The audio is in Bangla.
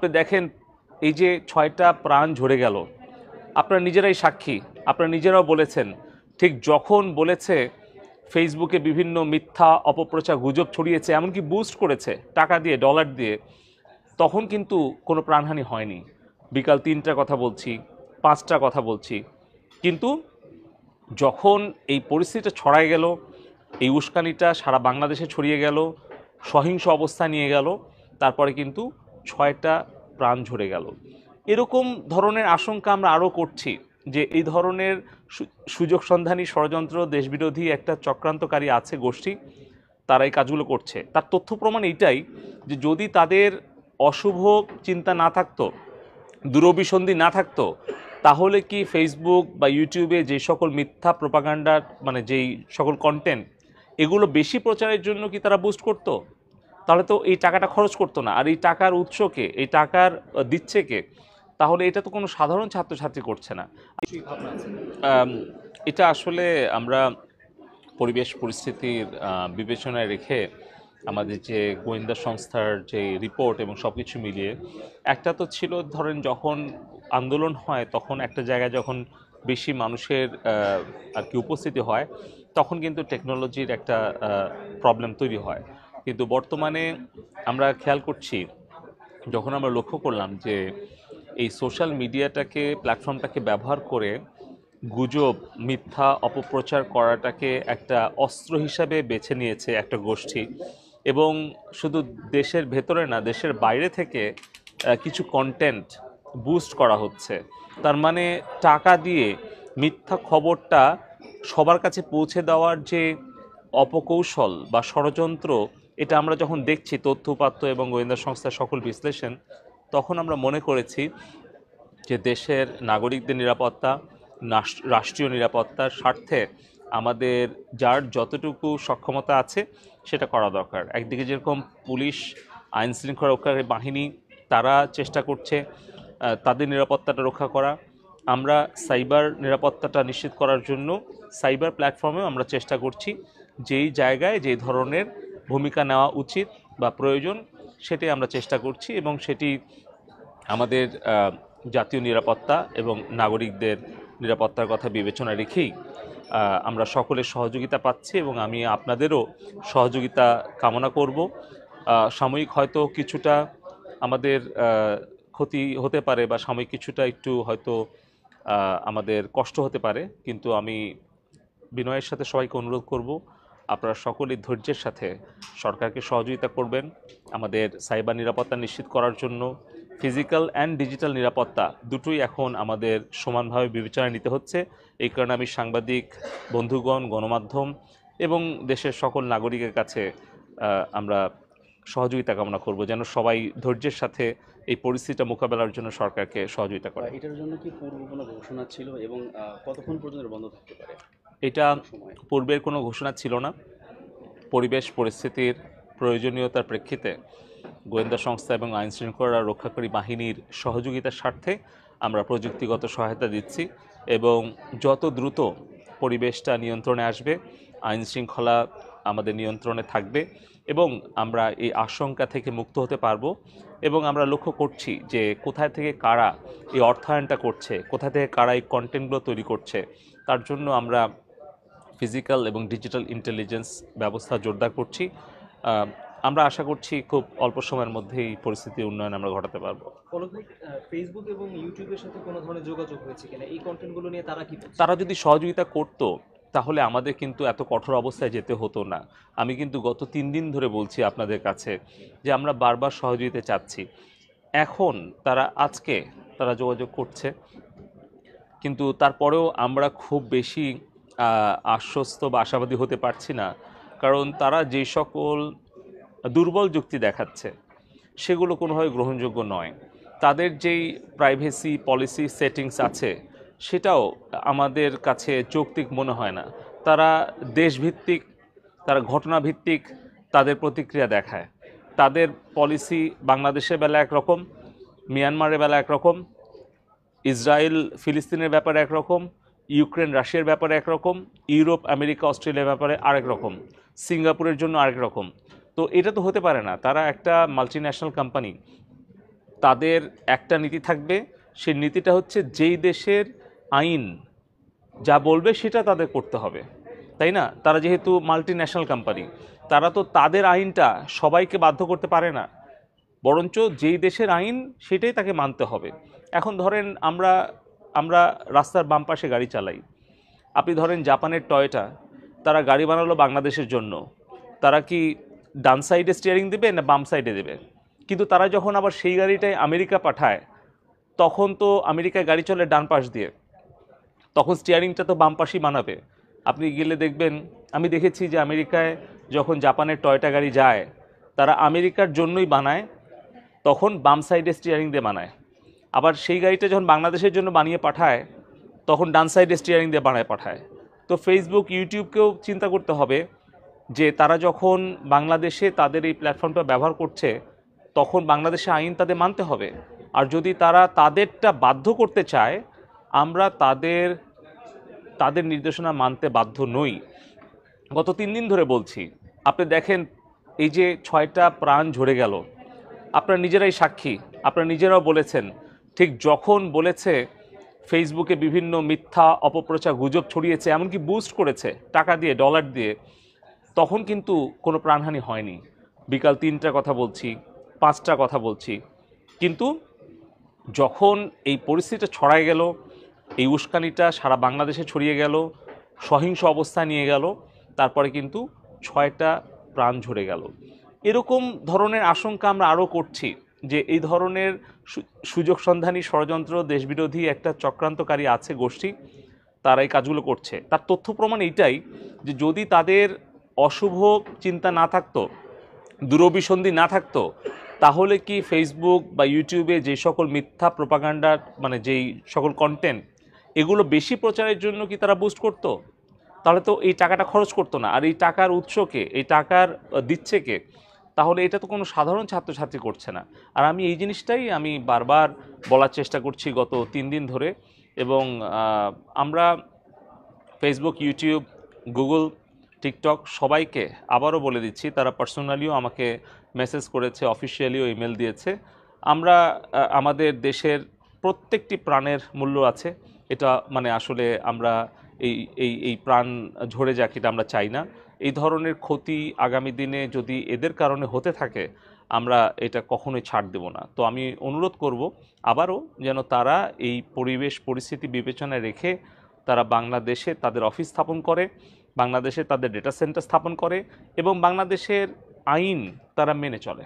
আপনি দেখেন এই যে 6টা প্রাণ ঝরে গেল, আপনারা নিজেরাই সাক্ষী, আপনারা নিজেরাও বলেছেন, ঠিক যখন বলেছে ফেসবুকে বিভিন্ন মিথ্যা অপপ্রচার গুজব ছড়িয়েছে, এমনকি বুস্ট করেছে টাকা দিয়ে, ডলার দিয়ে, তখন কিন্তু কোনো প্রাণহানি হয়নি। বিকাল 3টার কথা বলছি, 5টার কথা বলছি, কিন্তু যখন এই পরিস্থিতিটা ছড়ায় গেল, এই উস্কানিটা সারা বাংলাদেশে ছড়িয়ে গেল, সহিংস অবস্থা নিয়ে গেল, তারপরে কিন্তু 6টা প্রাণ ঝরে গেল। এরকম ধরনের আশঙ্কা আমরা আরও করছি যে এই ধরনের সুযোগ সন্ধানী ষড়যন্ত্র, দেশবিরোধী একটা চক্রান্তকারী আছে গোষ্ঠী, তারা এই কাজগুলো করছে। তার তথ্য প্রমাণ এইটাই যে যদি তাদের অশুভ চিন্তা না থাকতো, দূরভিসন্ধি না থাকতো, তাহলে কি ফেসবুক বা ইউটিউবে যে সকল মিথ্যা প্রোপাগান্ডার মানে যেই সকল কন্টেন্ট এগুলো বেশি প্রচারের জন্য কি তারা বুস্ট করতো? তাহলে তো এই টাকাটা খরচ করতো না। আর এই টাকার উৎসকে, এই টাকার দিচ্ছে কে? তাহলে এটা তো কোনো সাধারণ ছাত্রছাত্রী করছে না। এটা আসলে আমরা পরিবেশ পরিস্থিতির বিবেচনায় রেখে আমাদের যে গোয়েন্দা সংস্থার যে রিপোর্ট এবং সব কিছু মিলিয়ে, একটা তো ছিল ধরেন যখন আন্দোলন হয় তখন একটা জায়গায় যখন বেশি মানুষের আর কি উপস্থিতি হয়, তখন কিন্তু টেকনোলজির একটা প্রবলেম তৈরি হয়। কিন্তু বর্তমানে আমরা খেয়াল করছি, যখন আমরা লক্ষ্য করলাম যে এই সোশ্যাল মিডিয়াটাকে, প্ল্যাটফর্মটাকে ব্যবহার করে গুজব, মিথ্যা অপপ্রচার করাটাকে একটা অস্ত্র হিসাবে বেছে নিয়েছে একটা গোষ্ঠী, এবং শুধু দেশের ভেতরে না, দেশের বাইরে থেকে কিছু কন্টেন্ট বুস্ট করা হচ্ছে। তার মানে টাকা দিয়ে মিথ্যা খবরটা সবার কাছে পৌঁছে দেওয়ার যে অপকৌশল বা ষড়যন্ত্র, এটা আমরা যখন দেখছি তথ্যউপাত্ত এবং গোয়েন্দা সংস্থার সকল বিশ্লেষণ, তখন আমরা মনে করেছি যে দেশের নাগরিকদের নিরাপত্তা, রাষ্ট্রীয় নিরাপত্তার স্বার্থে আমাদের যার যতটুকু সক্ষমতা আছে সেটা করা দরকার। একদিকে যেরকম পুলিশ, আইন শৃঙ্খলা রক্ষাকারী বাহিনী, তারা চেষ্টা করছে তাদের নিরাপত্তাটা রক্ষা করা, আমরা সাইবার নিরাপত্তাটা নিশ্চিত করার জন্য সাইবার প্ল্যাটফর্মেও আমরা চেষ্টা করছি যেই জায়গায় যেই ধরনের ভূমিকা নেওয়া উচিত বা প্রয়োজন সেটাই আমরা চেষ্টা করছি, এবং সেটি আমাদের জাতীয় নিরাপত্তা এবং নাগরিকদের নিরাপত্তার কথা বিবেচনা রেখেই আমরা সকলের সহযোগিতা পাচ্ছি, এবং আমি আপনাদেরও সহযোগিতা কামনা করব। সাময়িক হয়তো কিছুটা আমাদের ক্ষতি হতে পারে বা সাময়িক কিছুটা একটু হয়তো আমাদের কষ্ট হতে পারে, কিন্তু আমি বিনয়ের সাথে সবাইকে অনুরোধ করব আপনারা সকলেই ধৈর্যের সাথে সরকারকে সহযোগিতা করবেন আমাদের সাইবার নিরাপত্তা নিশ্চিত করার জন্য। ফিজিক্যাল অ্যান্ড ডিজিটাল নিরাপত্তা দুটোই এখন আমাদের সমানভাবে বিবেচনায় নিতে হচ্ছে। এই কারণে আমি সাংবাদিক বন্ধুগণ, গণমাধ্যম এবং দেশের সকল নাগরিকের কাছে আমরা সহযোগিতা কামনা করব, যেন সবাই ধৈর্যের সাথে এই পরিস্থিতিটা মোকাবেলার জন্য সরকারকে সহযোগিতা করে। এটার জন্য কি পূর্ব কোনো ঘোষণা ছিল এবং কতক্ষণ পর্যন্ত বন্ধ থাকতে পারে? এটা পূর্বের কোনো ঘোষণা ছিল না। পরিবেশ পরিস্থিতির প্রয়োজনীয়তার প্রেক্ষিতে গোয়েন্দা সংস্থা এবং আইন শৃঙ্খলা রক্ষাকারী বাহিনীর সহযোগিতার স্বার্থে আমরা প্রযুক্তিগত সহায়তা দিচ্ছি, এবং যত দ্রুত পরিবেশটা নিয়ন্ত্রণে আসবে, আইন শৃঙ্খলা আমাদের নিয়ন্ত্রণে থাকবে এবং আমরা এই আশঙ্কা থেকে মুক্ত হতে পারবো। এবং আমরা লক্ষ্য করছি যে কোথায় থেকে কারা এই অর্থায়নটা করছে, কোথা থেকে কারা এই কন্টেন্টগুলো তৈরি করছে, তার জন্য আমরা ফিজিক্যাল এবং ডিজিটাল ইন্টেলিজেন্স ব্যবস্থা জোরদার করছি। আমরা আশা করছি খুব অল্প সময়ের মধ্যেই পরিস্থিতির উন্নয়ন আমরা ঘটাতে পারবো। ফেসবুক এবং ইউটিউবের সাথে কোনো ধরনের যোগাযোগ হয়েছে কিনা এই কন্টেন্টগুলো নিয়ে? তারা কি বলছে? তারা যদি সহযোগিতা করতো তাহলে আমাদের কিন্তু এত কঠোর অবস্থায় যেতে হতো না। আমি কিন্তু গত 3 দিন ধরে বলছি আপনাদের কাছে যে আমরা বারবার সহযোগিতা চাচ্ছি। এখন আজকে তারা যোগাযোগ করছে, কিন্তু তারপরেও আমরা খুব বেশি আশ্বস্ত বা আশাবাদী হতে পারছি না, কারণ তারা যে সকল দুর্বল যুক্তি দেখাচ্ছে সেগুলো কোনোভাবে গ্রহণযোগ্য নয়। তাদের যেই প্রাইভেসি পলিসি সেটিংস আছে সেটাও আমাদের কাছে যৌক্তিক মনে হয় না। তারা দেশভিত্তিক, তারা ঘটনাভিত্তিক তাদের প্রতিক্রিয়া দেখায়। তাদের পলিসি বাংলাদেশের বেলা একরকম, মিয়ানমারের বেলা একরকম, ইসরায়েল ফিলিস্তিনের ব্যাপারে একরকম, ইউক্রেন রাশিয়ার ব্যাপারে একরকম, ইউরোপ আমেরিকা অস্ট্রেলিয়ার ব্যাপারে আরেক রকম, সিঙ্গাপুরের জন্য আরেক রকম। তো এটা তো হতে পারে না। তারা একটা মাল্টিন্যাশনাল কোম্পানি, তাদের একটা নীতি থাকবে, সেই নীতিটা হচ্ছে যেই দেশের আইন যা বলবে সেটা তাদের করতে হবে, তাই না? তারা যেহেতু মাল্টি ন্যাশনাল কোম্পানি, তারা তো তাদের আইনটা সবাইকে বাধ্য করতে পারে না, বরঞ্চ যেই দেশের আইন সেটাই তাকে মানতে হবে। এখন ধরেন আমরা আমরা রাস্তার বাম পাশে গাড়ি চালাই, আপনি ধরেন জাপানের টয়োটা, তারা গাড়ি বানালো বাংলাদেশের জন্য, তারা কি ডান সাইডে স্টিয়ারিং দেবে না বাম সাইডে দেবে? কিন্তু তারা যখন আবার সেই গাড়িটাই আমেরিকা পাঠায়, তখন তো আমেরিকায় গাড়ি চলে ডান পাশ দিয়ে, তখন স্টিয়ারিংটা তো বাম পাশেই বানাবে। আপনি গেলে দেখবেন, আমি দেখেছি যে আমেরিকায় যখন জাপানের টয়োটা গাড়ি যায়, তারা আমেরিকার জন্যই বানায়, তখন বাম সাইডে স্টিয়ারিং দিয়ে বানায়। আবার সেই গাড়িটা যখন বাংলাদেশের জন্য বানিয়ে পাঠায়, তখন ডান সাইডে স্টিয়ারিং দিয়ে বানায় পাঠায়। তো ফেসবুক, ইউটিউবকেও চিন্তা করতে হবে যে তারা যখন বাংলাদেশে তাদের এই প্ল্যাটফর্মটা ব্যবহার করছে, তখন বাংলাদেশে আইন তাদের মানতে হবে। আর যদি তারা তাদেরটা বাধ্য করতে চায়, আমরা তাদের নির্দেশনা মানতে বাধ্য নই। গত 3 দিন ধরে বলছি, আপনি দেখেন এই যে 6টা প্রাণ ঝরে গেল, আপনারা নিজেরাই সাক্ষী, আপনারা নিজেরাও বলেছেন, ঠিক যখন বলেছে ফেসবুকে বিভিন্ন মিথ্যা অপপ্রচার গুজব ছড়িয়েছে, এমনকি বুস্ট করেছে টাকা দিয়ে, ডলার দিয়ে, তখন কিন্তু কোনো প্রাণহানি হয়নি। বিকাল 3টার কথা বলছি, 5টার কথা বলছি, কিন্তু যখন এই পরিস্থিতিটা ছড়ায় গেল, এই উস্কানিটা সারা বাংলাদেশে ছড়িয়ে গেল, সহিংস অবস্থা নিয়ে গেল, তারপরে কিন্তু 6টা প্রাণ ঝরে গেল। এরকম ধরনের আশঙ্কা আমরা আরও করছি যে এই ধরনের সুযোগ সন্ধানী ষড়যন্ত্র, দেশবিরোধী একটা চক্রান্তকারী আছে গোষ্ঠী, তারা এই কাজগুলো করছে। তার তথ্য প্রমাণ এইটাই যে যদি তাদের অশুভ চিন্তা না থাকতো, দূরভিসন্ধি না থাকতো, তাহলে কি ফেসবুক বা ইউটিউবে যে সকল মিথ্যা প্রোপাগান্ডার মানে যেই সকল কন্টেন্ট, এগুলো বেশি প্রচারের জন্য কি তারা বুস্ট করতো? তাহলে তো এই টাকাটা খরচ করতো না। আর এই টাকার উৎসকে, এই টাকার দিচ্ছে কে? তাহলে এটা তো কোনো সাধারণ ছাত্রছাত্রী করছে না। আর আমি এই জিনিসটাই আমি বারবার বলার চেষ্টা করছি গত 3 দিন ধরে। এবং আমরা ফেসবুক, ইউটিউব, গুগল, টিকটক সবাইকে আবারও বলে দিচ্ছি, তারা পার্সোনালিও আমাকে মেসেজ করেছে, অফিসিয়ালিও ইমেল দিয়েছে, আমরা আমাদের দেশের প্রত্যেকটি প্রাণের মূল্য আছে। এটা মানে আসলে আমরা এই এই এই প্রাণ ঝরে যাক এটা আমরা চাই না। এই ধরনের ক্ষতি আগামী দিনে যদি এদের কারণে হতে থাকে, আমরা এটা কখনোই ছাড় দেব না। তো আমি অনুরোধ করব আবারও যেন তারা এই পরিবেশ পরিস্থিতি বিবেচনায় রেখে তারা বাংলাদেশে তাদের অফিস স্থাপন করে, বাংলাদেশে তাদের ডেটা সেন্টার স্থাপন করে এবং বাংলাদেশের আইন তারা মেনে চলে।